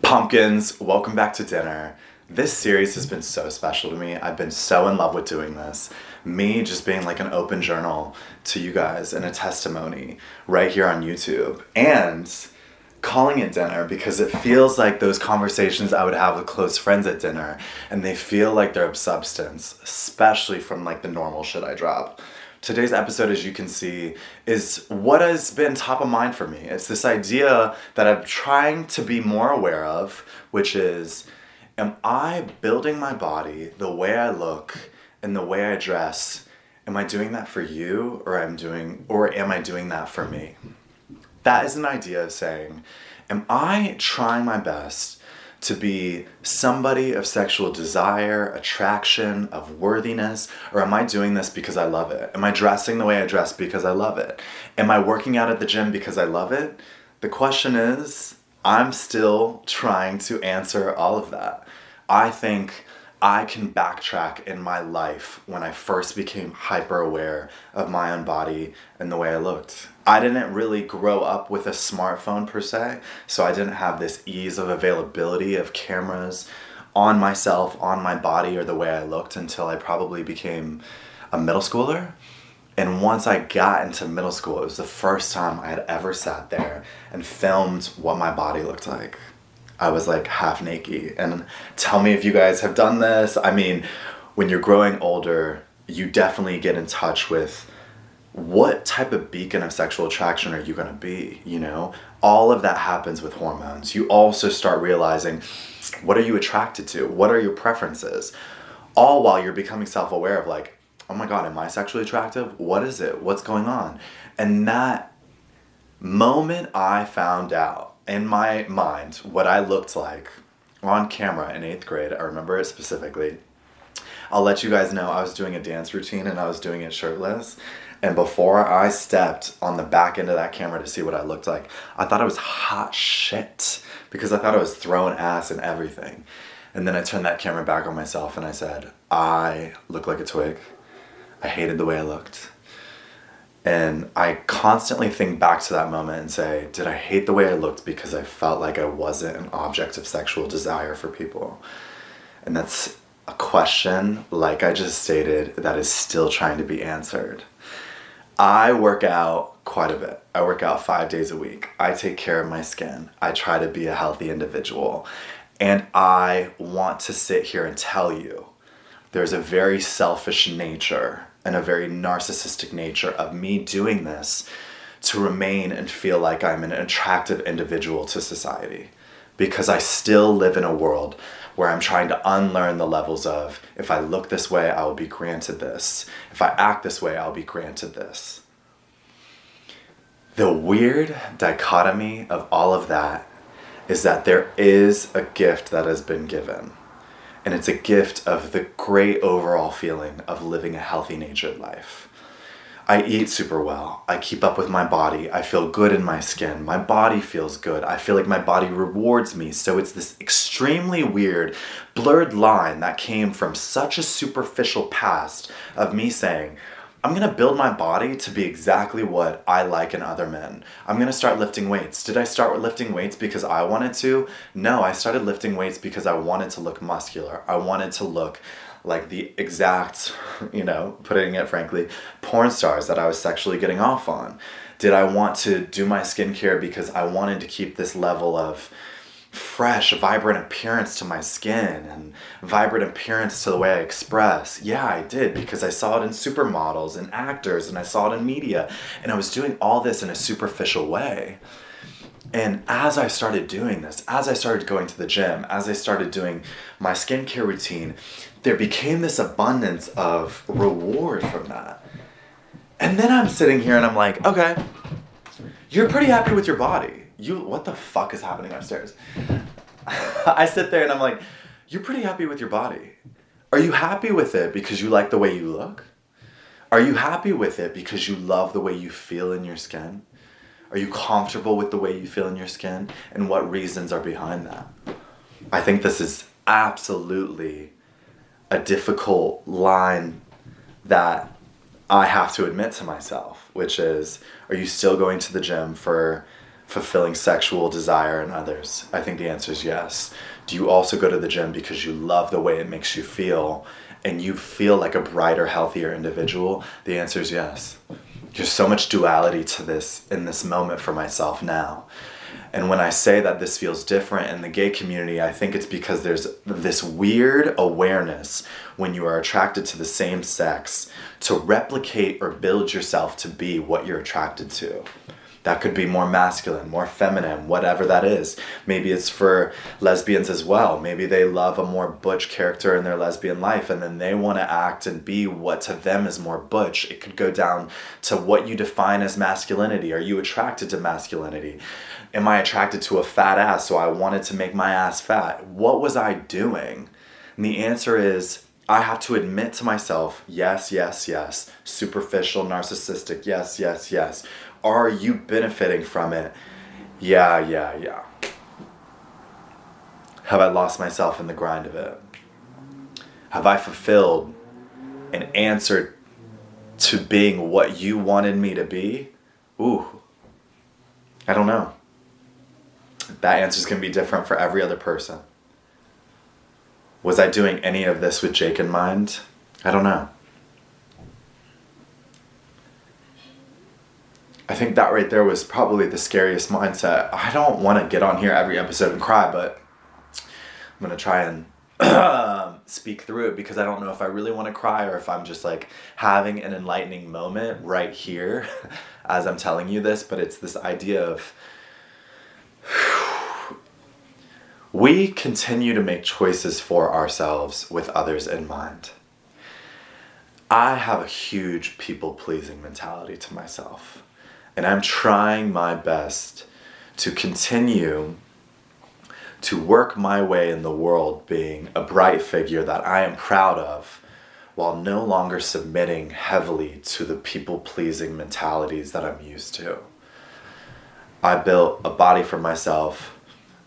Pumpkins, welcome back to dinner. This series has been so special to me. I've been so in love with doing this. Me just being like an open journal to you guys and a testimony right here on YouTube. And calling it dinner because it feels like those conversations I would have with close friends at dinner, and they feel like they're of substance, especially from like the normal shit I drop. Today's episode, as you can see, is what has been top of mind for me. It's this idea that I'm trying to be more aware of, which is, am I building my body, the way I look, and the way I dress? Am I doing that for you, or am I doing that for me? That is an idea of saying, am I trying my best to be somebody of sexual desire, attraction, of worthiness, or am I doing this because I love it? Am I dressing the way I dress because I love it? Am I working out at the gym because I love it? The question is, I'm still trying to answer all of that. I think I can backtrack in my life when I first became hyper aware of my own body and the way I looked. I didn't really grow up with a smartphone per se, so I didn't have this ease of availability of cameras on myself, on my body, or the way I looked until I probably became a middle schooler. And once I got into middle school, it was the first time I had ever sat there and filmed what my body looked like. I was like half naked. And tell me if you guys have done this. I mean, when you're growing older, you definitely get in touch with what type of beacon of sexual attraction are you going to be, you know? All of that happens with hormones. You also start realizing, what are you attracted to? What are your preferences? All while you're becoming self-aware of like, oh my God, am I sexually attractive? What is it? What's going on? And that moment I found out in my mind what I looked like on camera in 8th grade, I remember it specifically. I'll let you guys know I was doing a dance routine and I was doing it shirtless. And before I stepped on the back end of that camera to see what I looked like, I thought I was hot shit because I thought I was throwing ass and everything. And then I turned that camera back on myself and I said, I look like a twig. I hated the way I looked. And I constantly think back to that moment and say, did I hate the way I looked because I felt like I wasn't an object of sexual desire for people? And that's a question, like I just stated, that is still trying to be answered. I work out quite a bit. I work out 5 days a week. I take care of my skin. I try to be a healthy individual. And I want to sit here and tell you, there's a very selfish nature and a very narcissistic nature of me doing this to remain and feel like I'm an attractive individual to society. Because I still live in a world where I'm trying to unlearn the levels of, if I look this way, I will be granted this. If I act this way, I'll be granted this. The weird dichotomy of all of that is that there is a gift that has been given. And it's a gift of the great overall feeling of living a healthy natured life. I eat super well. I keep up with my body. I feel good in my skin. My body feels good. I feel like my body rewards me. So it's this extremely weird, blurred line that came from such a superficial past of me saying, I'm going to build my body to be exactly what I like in other men. I'm going to start lifting weights. Did I start with lifting weights because I wanted to? No, I started lifting weights because I wanted to look muscular. I wanted to look like the exact, putting it frankly, porn stars that I was sexually getting off on. Did I want to do my skincare because I wanted to keep this level of fresh, vibrant appearance to my skin and vibrant appearance to the way I express? Yeah, I did, because I saw it in supermodels and actors and I saw it in media, and I was doing all this in a superficial way. And as I started doing this, as I started going to the gym, as I started doing my skincare routine, there became this abundance of reward from that. And then I'm sitting here and I'm like, okay, you're pretty happy with your body. What the fuck is happening upstairs? I sit there and I'm like, you're pretty happy with your body. Are you happy with it because you like the way you look? Are you happy with it because you love the way you feel in your skin? Are you comfortable with the way you feel in your skin? And what reasons are behind that? I think this is absolutely a difficult line that I have to admit to myself, which is, are you still going to the gym for fulfilling sexual desire in others? I think the answer is yes. Do you also go to the gym because you love the way it makes you feel and you feel like a brighter, healthier individual? The answer is yes. There's so much duality to this in this moment for myself now. And when I say that this feels different in the gay community, I think it's because there's this weird awareness when you are attracted to the same sex to replicate or build yourself to be what you're attracted to. That could be more masculine, more feminine, whatever that is. Maybe it's for lesbians as well. Maybe they love a more butch character in their lesbian life and then they want to act and be what to them is more butch. It could go down to what you define as masculinity. Are you attracted to masculinity? Am I attracted to a fat ass, so I wanted to make my ass fat? What was I doing? And the answer is, I have to admit to myself, yes, yes, yes. Superficial, narcissistic, yes, yes, yes. Are you benefiting from it? Yeah, yeah, yeah. Have I lost myself in the grind of it? Have I fulfilled and answered to being what you wanted me to be? Ooh, I don't know. That answer is going to be different for every other person. Was I doing any of this with Jake in mind? I don't know. I think that right there was probably the scariest mindset. I don't want to get on here every episode and cry, but I'm going to try and speak through it because I don't know if I really want to cry or if I'm just like having an enlightening moment right here as I'm telling you this, but it's this idea of we continue to make choices for ourselves with others in mind. I have a huge people-pleasing mentality to myself, and I'm trying my best to continue to work my way in the world being a bright figure that I am proud of while no longer submitting heavily to the people-pleasing mentalities that I'm used to. I built a body for myself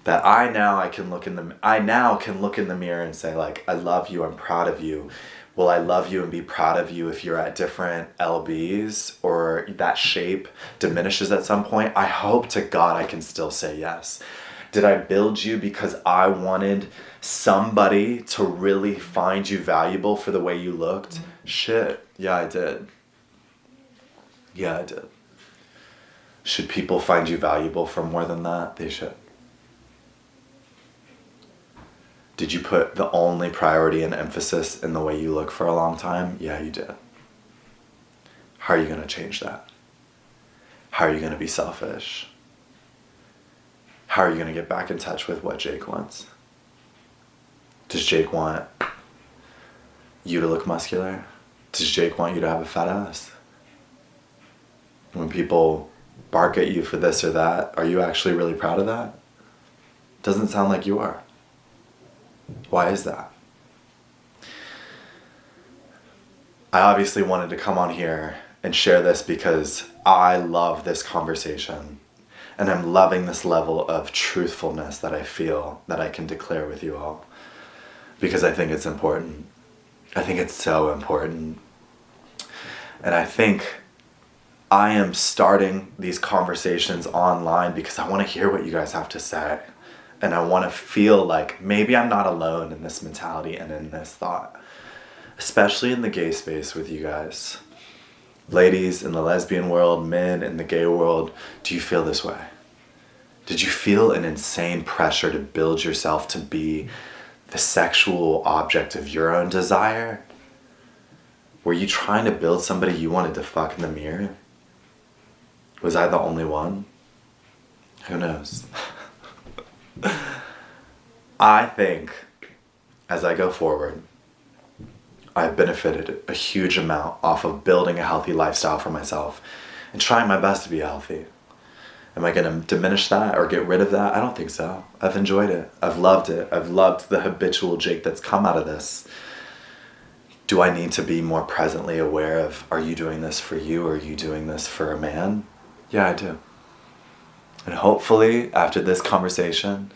that I now can look in the mirror and say, like, I love you, I'm proud of you. Will I love you and be proud of you if you're at different LBs or that shape diminishes at some point? I hope to God I can still say yes. Did I build you because I wanted somebody to really find you valuable for the way you looked? Shit, yeah, I did. Yeah, I did. Should people find you valuable for more than that? They should. Did you put the only priority and emphasis in the way you look for a long time? Yeah, you did. How are you going to change that? How are you going to be selfish? How are you going to get back in touch with what Jake wants? Does Jake want you to look muscular? Does Jake want you to have a fat ass? When people bark at you for this or that, are you actually really proud of that? Doesn't sound like you are. Why is that? I obviously wanted to come on here and share this because I love this conversation and I'm loving this level of truthfulness that I feel that I can declare with you all because I think it's important. I think it's so important. And I think I am starting these conversations online because I want to hear what you guys have to say. And I want to feel like maybe I'm not alone in this mentality and in this thought, especially in the gay space with you guys. Ladies in the lesbian world, men in the gay world, do you feel this way? Did you feel an insane pressure to build yourself to be the sexual object of your own desire? Were you trying to build somebody you wanted to fuck in the mirror? Was I the only one? Who knows? I think as I go forward, I've benefited a huge amount off of building a healthy lifestyle for myself and trying my best to be healthy. Am I going to diminish that or get rid of that? I don't think so. I've enjoyed it. I've loved it. I've loved the habitual Jake that's come out of this. Do I need to be more presently aware of, are you doing this for you or are you doing this for a man? Yeah, I do. And hopefully, after this conversation,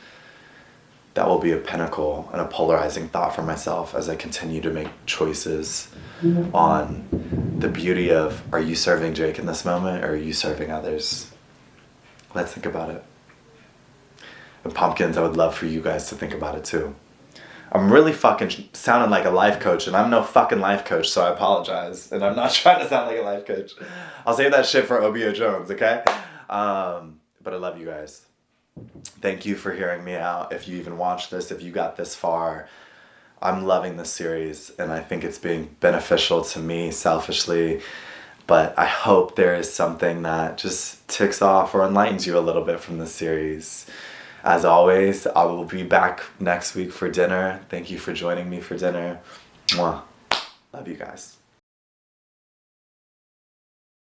that will be a pinnacle and a polarizing thought for myself as I continue to make choices on the beauty of, are you serving Jake in this moment or are you serving others? Let's think about it. And pumpkins, I would love for you guys to think about it too. I'm really fucking sounding like a life coach, and I'm no fucking life coach, so I apologize. And I'm not trying to sound like a life coach. I'll save that shit for OBO Jones, okay? But I love you guys. Thank you for hearing me out. If you even watched this, if you got this far, I'm loving this series, and I think it's being beneficial to me selfishly. But I hope there is something that just ticks off or enlightens you a little bit from this series. As always, I will be back next week for dinner. Thank you for joining me for dinner. Mwah. Love you guys.